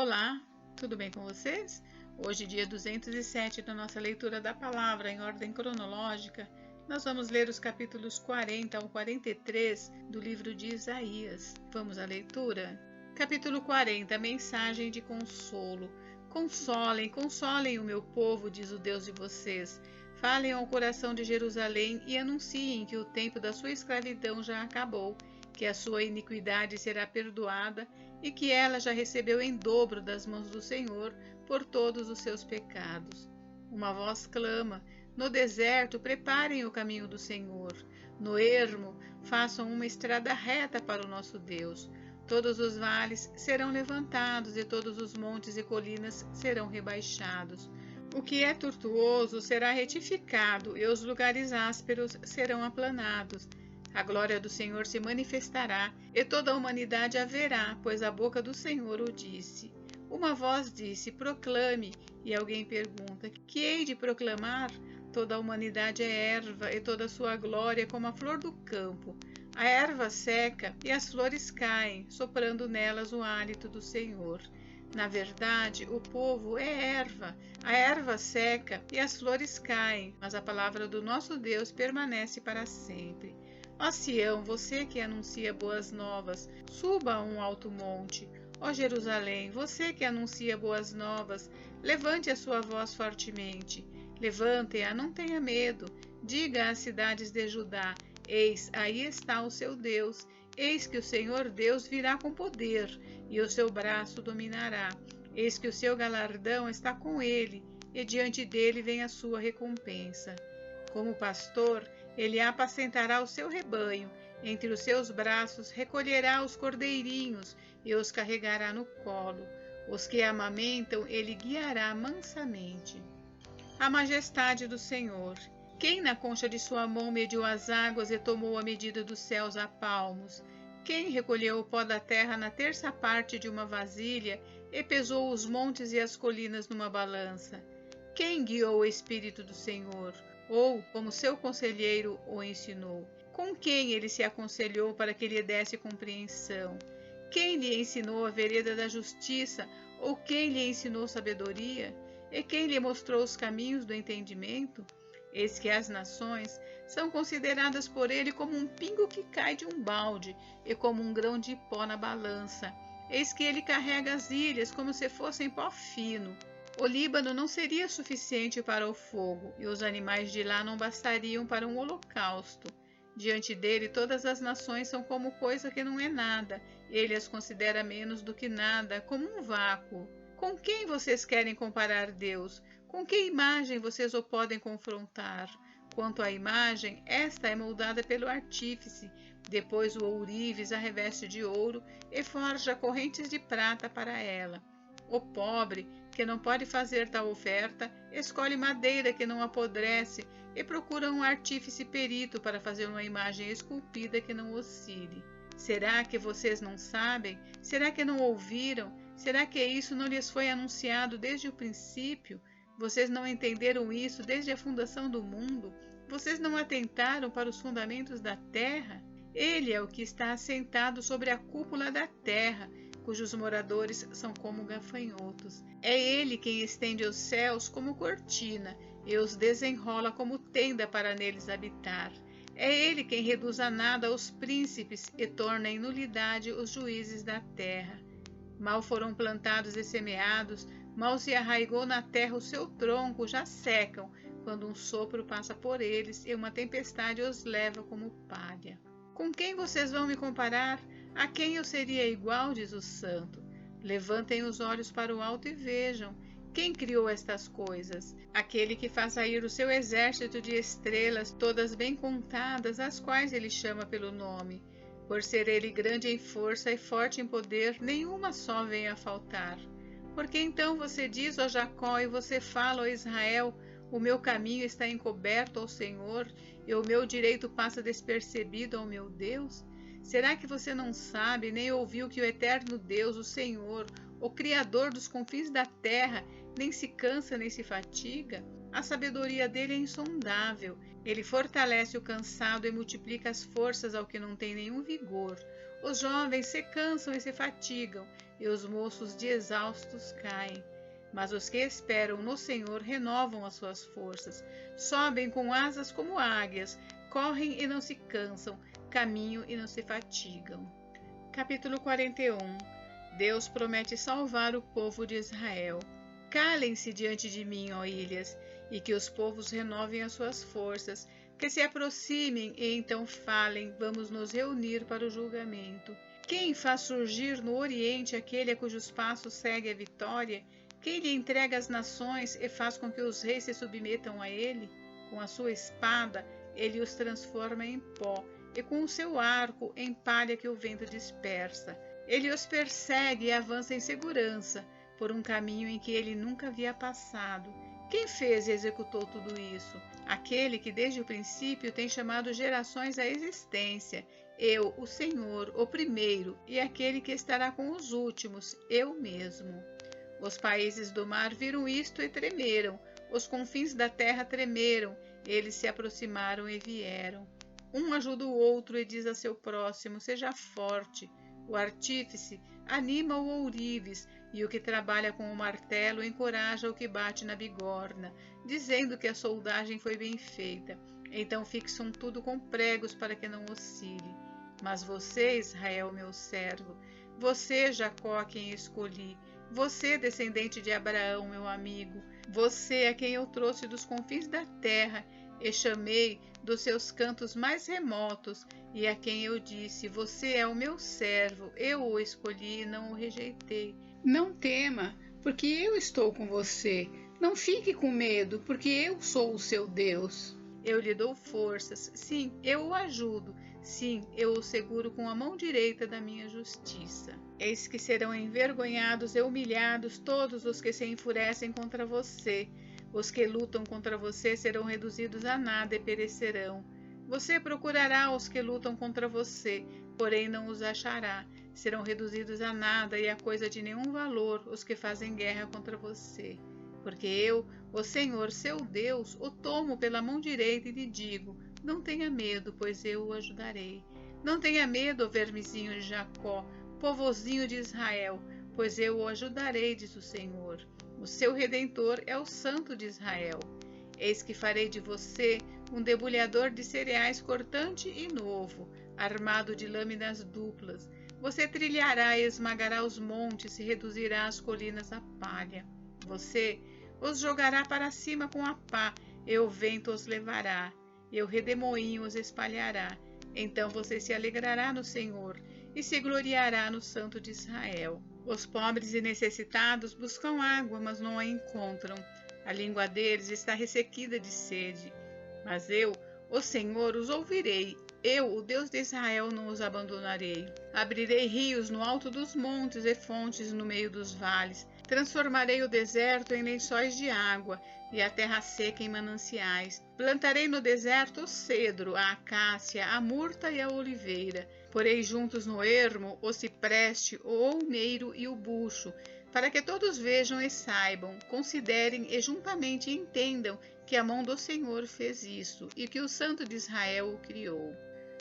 Olá, tudo bem com vocês? Hoje, dia 207 da nossa leitura da palavra em ordem cronológica, nós vamos ler os capítulos 40 ao 43 do livro de Isaías. Vamos à leitura? Capítulo 40, mensagem de consolo. Consolem, consolem o meu povo, diz o Deus de vocês. Falem ao coração de Jerusalém e anunciem que o tempo da sua escravidão já acabou, que a sua iniquidade será perdoada e que ela já recebeu em dobro das mãos do Senhor por todos os seus pecados. Uma voz clama: no deserto preparem o caminho do Senhor, no ermo façam uma estrada reta para o nosso Deus. Todos os vales serão levantados e todos os montes e colinas serão rebaixados. O que é tortuoso será retificado e os lugares ásperos serão aplanados. A glória do Senhor se manifestará e toda a humanidade a verá, pois a boca do Senhor o disse. Uma voz disse: proclame, e alguém pergunta: que hei de proclamar? Toda a humanidade é erva e toda a sua glória como a flor do campo. A erva seca e as flores caem, soprando nelas o hálito do Senhor. Na verdade, o povo é erva, a erva seca e as flores caem, mas a palavra do nosso Deus permanece para sempre. Ó Sião, você que anuncia boas novas, suba a um alto monte. Ó Jerusalém, você que anuncia boas novas, levante a sua voz fortemente. Levante-a, não tenha medo. Diga às cidades de Judá: eis, aí está o seu Deus. Eis que o Senhor Deus virá com poder, e o seu braço dominará. Eis que o seu galardão está com ele, e diante dele vem a sua recompensa. Como pastor, ele apacentará o seu rebanho, entre os seus braços recolherá os cordeirinhos e os carregará no colo. Os que amamentam ele guiará mansamente. A majestade do Senhor. Quem na concha de sua mão mediu as águas e tomou a medida dos céus a palmos? Quem recolheu o pó da terra na terça parte de uma vasilha e pesou os montes e as colinas numa balança? Quem guiou o Espírito do Senhor? Ou, como seu conselheiro o ensinou? Com quem ele se aconselhou para que lhe desse compreensão? Quem lhe ensinou a vereda da justiça? Ou quem lhe ensinou sabedoria? E quem lhe mostrou os caminhos do entendimento? Eis que as nações são consideradas por ele como um pingo que cai de um balde e como um grão de pó na balança. Eis que ele carrega as ilhas como se fossem pó fino. O Líbano não seria suficiente para o fogo, e os animais de lá não bastariam para um holocausto. Diante dele todas as nações são como coisa que não é nada, ele as considera menos do que nada, como um vácuo. Com quem vocês querem comparar Deus? Com que imagem vocês o podem confrontar? Quanto à imagem, esta é moldada pelo artífice, depois o ourives a reveste de ouro e forja correntes de prata para ela. O pobre, que não pode fazer tal oferta, escolhe madeira que não apodrece e procura um artífice perito para fazer uma imagem esculpida que não oscile. Será que vocês não sabem? Será que não ouviram? Será que isso não lhes foi anunciado desde o princípio? Vocês não entenderam isso desde a fundação do mundo? Vocês não atentaram para os fundamentos da terra? Ele é o que está assentado sobre a cúpula da terra, cujos moradores são como gafanhotos. É ele quem estende os céus como cortina e os desenrola como tenda para neles habitar. É ele quem reduz a nada os príncipes e torna em nulidade os juízes da terra. Mal foram plantados e semeados, mal se arraigou na terra o seu tronco, já secam, quando um sopro passa por eles e uma tempestade os leva como palha. Com quem vocês vão me comparar? A quem eu seria igual, diz o santo. Levantem os olhos para o alto e vejam. Quem criou estas coisas? Aquele que faz sair o seu exército de estrelas, todas bem contadas, as quais ele chama pelo nome. Por ser ele grande em força e forte em poder, nenhuma só vem a faltar. Porque então você diz, ó Jacó, e você fala, ó Israel: o meu caminho está encoberto ao Senhor, e o meu direito passa despercebido ao meu Deus? Será que você não sabe, nem ouviu que o eterno Deus, o Senhor, o Criador dos confins da terra, nem se cansa nem se fatiga? A sabedoria dele é insondável. Ele fortalece o cansado e multiplica as forças ao que não tem nenhum vigor. Os jovens se cansam e se fatigam, e os moços de exaustos caem. Mas os que esperam no Senhor renovam as suas forças, sobem com asas como águias, correm e não se cansam, caminham e não se fatigam. Capítulo 41. Deus promete salvar o povo de Israel. Calem-se diante de mim, ó ilhas, e que os povos renovem as suas forças, que se aproximem e então falem, vamos nos reunir para o julgamento. Quem faz surgir no Oriente aquele a cujos passos segue a vitória? Quem lhe entrega as nações e faz com que os reis se submetam a ele? Com a sua espada, ele os transforma em pó, e com o seu arco em palha que o vento dispersa. Ele os persegue e avança em segurança, por um caminho em que ele nunca havia passado. Quem fez e executou tudo isso? Aquele que desde o princípio tem chamado gerações à existência. Eu, o Senhor, o primeiro, e aquele que estará com os últimos, eu mesmo. Os países do mar viram isto e tremeram, os confins da terra tremeram, eles se aproximaram e vieram. Um ajuda o outro e diz a seu próximo, seja forte. O artífice anima o ourives, e o que trabalha com o martelo encoraja o que bate na bigorna, dizendo que a soldagem foi bem feita. Então fixam tudo com pregos para que não oscile. Mas você, Israel, meu servo, você, Jacó, a quem escolhi, você, descendente de Abraão, meu amigo, você a quem eu trouxe dos confins da terra e chamei dos seus cantos mais remotos, e a quem eu disse, você é o meu servo, eu o escolhi e não o rejeitei. Não tema, porque eu estou com você. Não fique com medo, porque eu sou o seu Deus. Eu lhe dou forças, sim, eu o ajudo, sim, eu o seguro com a mão direita da minha justiça. Eis que serão envergonhados e humilhados todos os que se enfurecem contra você. Os que lutam contra você serão reduzidos a nada e perecerão. Você procurará os que lutam contra você, porém não os achará. Serão reduzidos a nada e a coisa de nenhum valor os que fazem guerra contra você. Porque eu, o Senhor, seu Deus, o tomo pela mão direita e lhe digo, não tenha medo, pois eu o ajudarei. Não tenha medo, vermezinho de Jacó, povozinho de Israel, pois eu o ajudarei, diz o Senhor. O seu Redentor é o Santo de Israel. Eis que farei de você um debulhador de cereais cortante e novo, armado de lâminas duplas. Você trilhará e esmagará os montes e reduzirá as colinas a palha. Você os jogará para cima com a pá, e o vento os levará, e o redemoinho os espalhará. Então você se alegrará no Senhor, e se gloriará no Santo de Israel. Os pobres e necessitados buscam água, mas não a encontram. A língua deles está ressequida de sede. Mas eu, o Senhor, os ouvirei. Eu, o Deus de Israel, não os abandonarei. Abrirei rios no alto dos montes e fontes no meio dos vales. Transformarei o deserto em lençóis de água e a terra seca em mananciais. Plantarei no deserto o cedro, a acácia, a murta e a oliveira. Porei juntos no ermo o cipreste, o olmeiro e o bucho, para que todos vejam e saibam, considerem e juntamente entendam que a mão do Senhor fez isso e que o Santo de Israel o criou.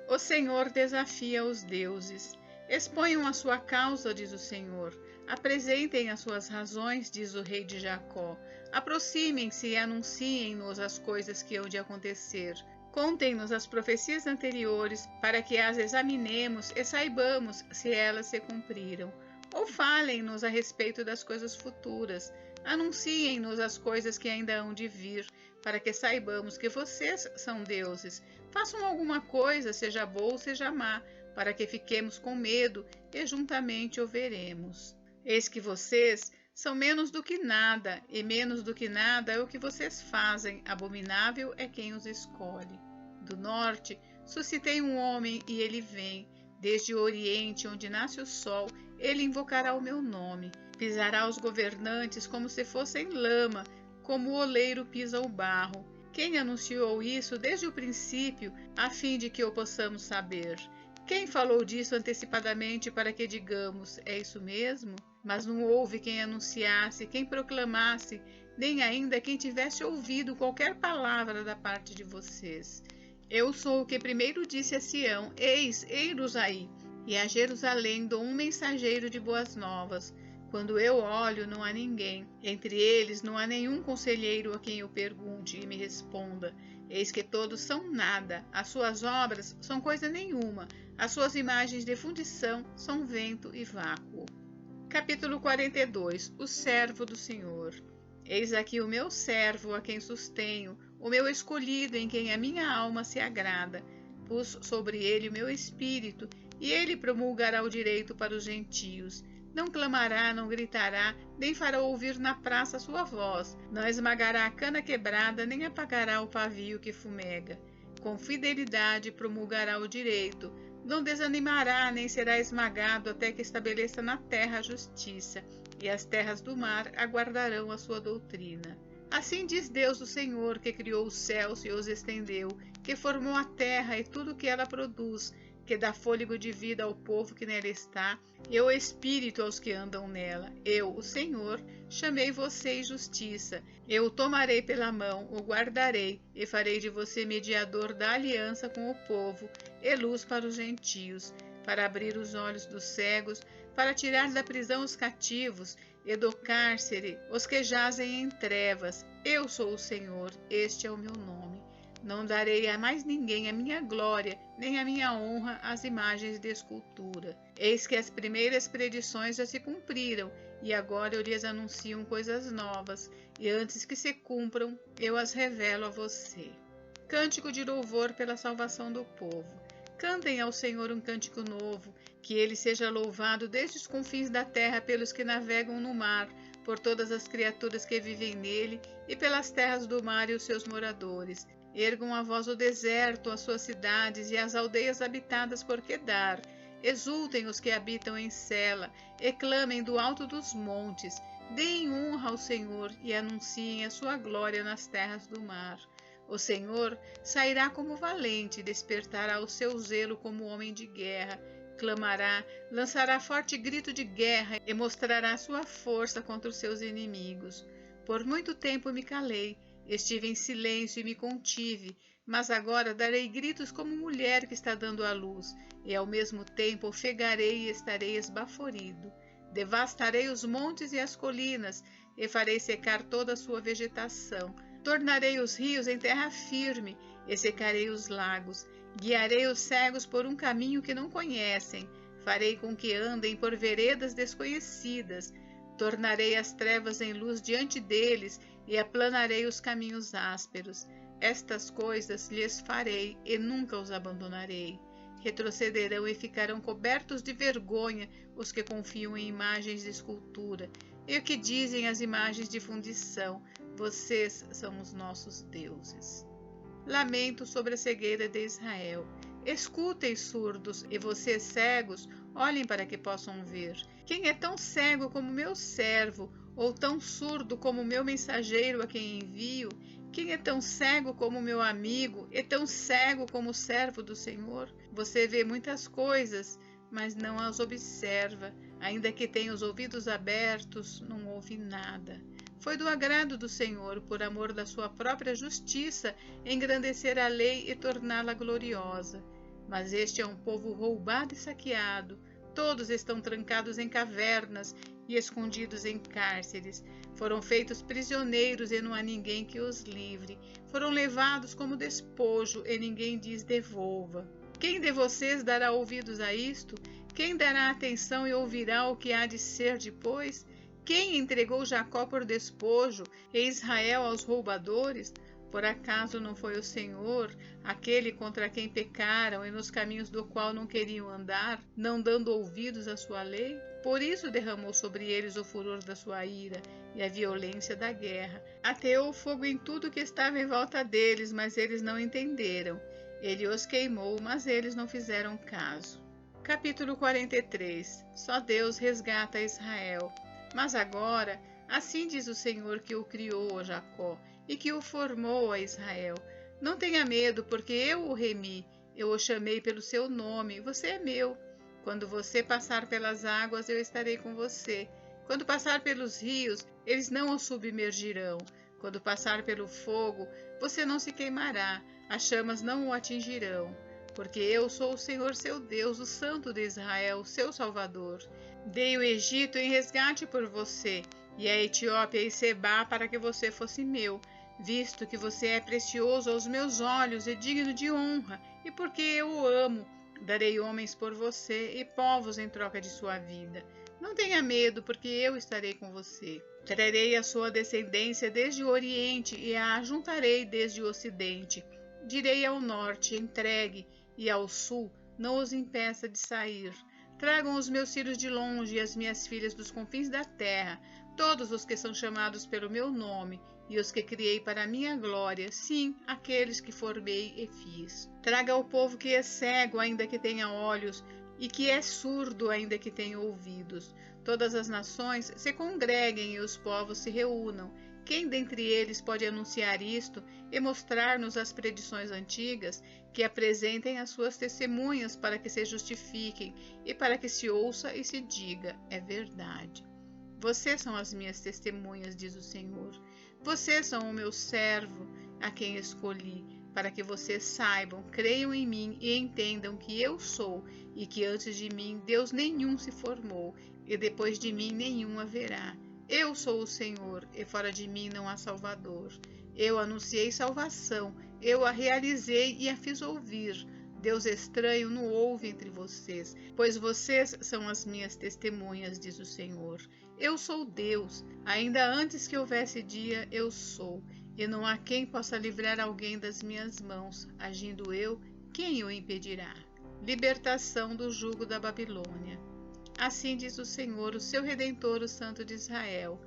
O Senhor desafia os deuses. Exponham a sua causa, diz o Senhor. Apresentem as suas razões, diz o rei de Jacó. Aproximem-se e anunciem-nos as coisas que hão de acontecer. Contem-nos as profecias anteriores, para que as examinemos e saibamos se elas se cumpriram. Ou falem-nos a respeito das coisas futuras. Anunciem-nos as coisas que ainda hão de vir, para que saibamos que vocês são deuses. Façam alguma coisa, seja boa ou seja má, para que fiquemos com medo e juntamente o veremos. Eis que vocês são menos do que nada, e menos do que nada é o que vocês fazem, abominável é quem os escolhe. Do norte suscitei um homem e ele vem, desde o oriente, onde nasce o sol, ele invocará o meu nome. Pisará os governantes como se fossem lama, como o oleiro pisa o barro. Quem anunciou isso desde o princípio, a fim de que o possamos saber? Quem falou disso antecipadamente para que digamos, é isso mesmo? Mas não houve quem anunciasse, quem proclamasse, nem ainda quem tivesse ouvido qualquer palavra da parte de vocês. Eu sou o que primeiro disse a Sião, eis-nos aí. E a Jerusalém dou um mensageiro de boas novas. Quando eu olho, não há ninguém. Entre eles não há nenhum conselheiro a quem eu pergunte e me responda. Eis que todos são nada. As suas obras são coisa nenhuma. As suas imagens de fundição são vento e vácuo. Capítulo 42. O servo do Senhor. Eis aqui o meu servo a quem sustenho, o meu escolhido em quem a minha alma se agrada. Pus sobre ele o meu espírito, e ele promulgará o direito para os gentios. Não clamará, não gritará, nem fará ouvir na praça sua voz. Não esmagará a cana quebrada, nem apagará o pavio que fumega. Com fidelidade promulgará o direito. Não desanimará, nem será esmagado até que estabeleça na terra a justiça, e as terras do mar aguardarão a sua doutrina. Assim diz Deus o Senhor, que criou os céus e os estendeu, que formou a terra e tudo o que ela produz, que dá fôlego de vida ao povo que nela está, e o espírito aos que andam nela. Eu, o Senhor, chamei você em justiça. Eu o tomarei pela mão, o guardarei, e farei de você mediador da aliança com o povo, e luz para os gentios, para abrir os olhos dos cegos, para tirar da prisão os cativos, e do cárcere os que jazem em trevas. Eu sou o Senhor, este é o meu nome. Não darei a mais ninguém a minha glória, nem a minha honra às imagens de escultura. Eis que as primeiras predições já se cumpriram, e agora eu lhes anuncio coisas novas, e antes que se cumpram, eu as revelo a você. Cântico de louvor pela salvação do povo. Cantem ao Senhor um cântico novo, que ele seja louvado desde os confins da terra pelos que navegam no mar, por todas as criaturas que vivem nele, e pelas terras do mar e os seus moradores. Ergam a voz o deserto, as suas cidades e as aldeias habitadas por Quedar. Exultem os que habitam em Sela, e clamem do alto dos montes. Deem honra ao Senhor e anunciem a sua glória nas terras do mar. O Senhor sairá como valente, despertará o seu zelo como homem de guerra. Clamará, lançará forte grito de guerra e mostrará sua força contra os seus inimigos. Por muito tempo me calei, estive em silêncio e me contive, mas agora darei gritos como mulher que está dando à luz, e ao mesmo tempo ofegarei e estarei esbaforido. Devastarei os montes e as colinas, e farei secar toda a sua vegetação. Tornarei os rios em terra firme, e secarei os lagos. Guiarei os cegos por um caminho que não conhecem. Farei com que andem por veredas desconhecidas. Tornarei as trevas em luz diante deles, e aplanarei os caminhos ásperos. Estas coisas lhes farei, e nunca os abandonarei. Retrocederão e ficarão cobertos de vergonha os que confiam em imagens de escultura, e o que dizem as imagens de fundição: vocês são os nossos deuses. Lamento sobre a cegueira de Israel. Escutem, surdos, e vocês cegos, olhem para que possam ver. Quem é tão cego como meu servo, ou tão surdo como meu mensageiro a quem envio? Quem é tão cego como meu amigo, e tão cego como o servo do Senhor? Você vê muitas coisas, mas não as observa. Ainda que tenha os ouvidos abertos, não ouve nada. Foi do agrado do Senhor, por amor da sua própria justiça, engrandecer a lei e torná-la gloriosa. Mas este é um povo roubado e saqueado. Todos estão trancados em cavernas e escondidos em cárceres. Foram feitos prisioneiros e não há ninguém que os livre. Foram levados como despojo e ninguém diz devolva. Quem de vocês dará ouvidos a isto? Quem dará atenção e ouvirá o que há de ser depois? Quem entregou Jacó por despojo e Israel aos roubadores? Por acaso não foi o Senhor, aquele contra quem pecaram e nos caminhos do qual não queriam andar, não dando ouvidos à sua lei? Por isso derramou sobre eles o furor da sua ira e a violência da guerra. Ateou fogo em tudo que estava em volta deles, mas eles não entenderam. Ele os queimou, mas eles não fizeram caso. Capítulo 43. Só Deus resgata Israel. Mas agora, assim diz o Senhor que o criou, Jacó, e que o formou a Israel: não tenha medo, porque eu o remi, eu o chamei pelo seu nome, você é meu. Quando você passar pelas águas, eu estarei com você. Quando passar pelos rios, eles não o submergirão. Quando passar pelo fogo, você não se queimará, as chamas não o atingirão. porque eu sou o Senhor seu Deus, o Santo de Israel, seu Salvador. Dei o Egito em resgate por você, e a Etiópia e Sebá para que você fosse meu, visto que você é precioso aos meus olhos e digno de honra, e porque eu o amo, darei homens por você e povos em troca de sua vida. Não tenha medo, porque eu estarei com você. Trarei a sua descendência desde o Oriente e a ajuntarei desde o Ocidente. Direi ao norte, entregue, e ao sul, não os impeça de sair. Tragam os meus filhos de longe e as minhas filhas dos confins da terra, todos os que são chamados pelo meu nome, e os que criei para a minha glória, sim, aqueles que formei e fiz. Traga o povo que é cego, ainda que tenha olhos, e que é surdo, ainda que tenha ouvidos. Todas as nações se congreguem e os povos se reúnam. Quem dentre eles pode anunciar isto e mostrar-nos as predições antigas, que apresentem as suas testemunhas para que se justifiquem e para que se ouça e se diga, é verdade. Vocês são as minhas testemunhas, diz o Senhor. Vocês são o meu servo, a quem escolhi, para que vocês saibam, creiam em mim e entendam que eu sou, e que antes de mim Deus nenhum se formou, e depois de mim nenhum haverá. Eu sou o Senhor, e fora de mim não há Salvador. Eu anunciei salvação, eu a realizei e a fiz ouvir. Deus estranho não houve entre vocês, pois vocês são as minhas testemunhas, diz o Senhor. Eu sou Deus, ainda antes que houvesse dia, eu sou, e não há quem possa livrar alguém das minhas mãos. Agindo eu, quem o impedirá? Libertação do jugo da Babilônia. Assim diz o Senhor, o seu Redentor, o Santo de Israel.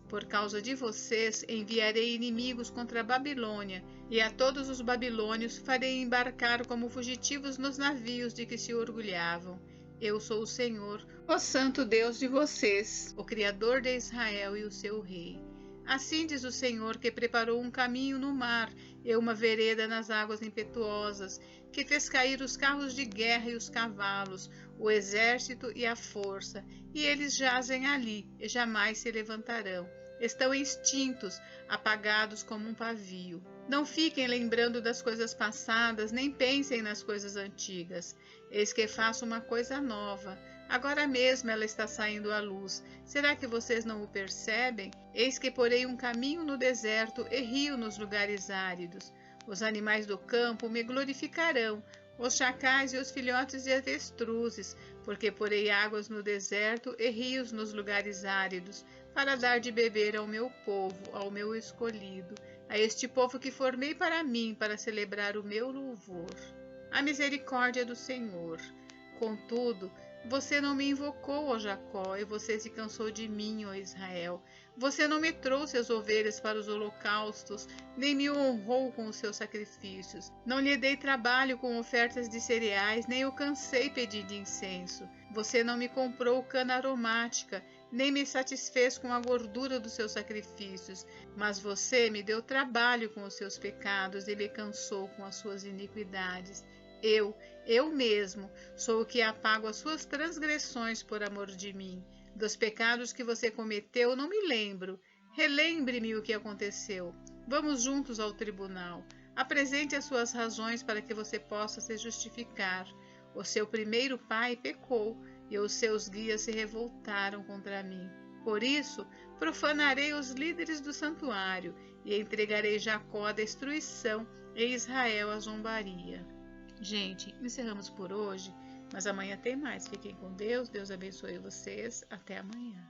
Por causa de vocês, enviarei inimigos contra a Babilônia, e a todos os babilônios farei embarcar como fugitivos nos navios de que se orgulhavam. Eu sou o Senhor, o Santo Deus de vocês, o Criador de Israel e o seu Rei. Assim diz o Senhor, que preparou um caminho no mar e uma vereda nas águas impetuosas, que fez cair os carros de guerra e os cavalos, o exército e a força, e eles jazem ali e jamais se levantarão. Estão extintos, apagados como um pavio. Não fiquem lembrando das coisas passadas, nem pensem nas coisas antigas. Eis que faço uma coisa nova. Agora mesmo ela está saindo à luz. Será que vocês não o percebem? Eis que porei um caminho no deserto e rio nos lugares áridos. Os animais do campo me glorificarão, os chacais e os filhotes de avestruzes, porque porei águas no deserto e rios nos lugares áridos, para dar de beber ao meu povo, ao meu escolhido, a este povo que formei para mim, para celebrar o meu louvor. A misericórdia do Senhor. Contudo, você não me invocou, ó Jacó, e você se cansou de mim, ó Israel. Você não me trouxe as ovelhas para os holocaustos, nem me honrou com os seus sacrifícios. Não lhe dei trabalho com ofertas de cereais, nem o cansei pedindo incenso. Você não me comprou cana aromática, nem me satisfez com a gordura dos seus sacrifícios. Mas você me deu trabalho com os seus pecados e me cansou com as suas iniquidades. Eu mesmo, sou o que apago as suas transgressões por amor de mim. Dos pecados que você cometeu, não me lembro. Relembre-me o que aconteceu. Vamos juntos ao tribunal. Apresente as suas razões para que você possa se justificar. O seu primeiro pai pecou, e os seus guias se revoltaram contra mim. Por isso, profanarei os líderes do santuário, e entregarei Jacó à destruição e Israel à zombaria. Gente, encerramos por hoje, mas amanhã tem mais. Fiquem com Deus, Deus abençoe vocês. Até amanhã.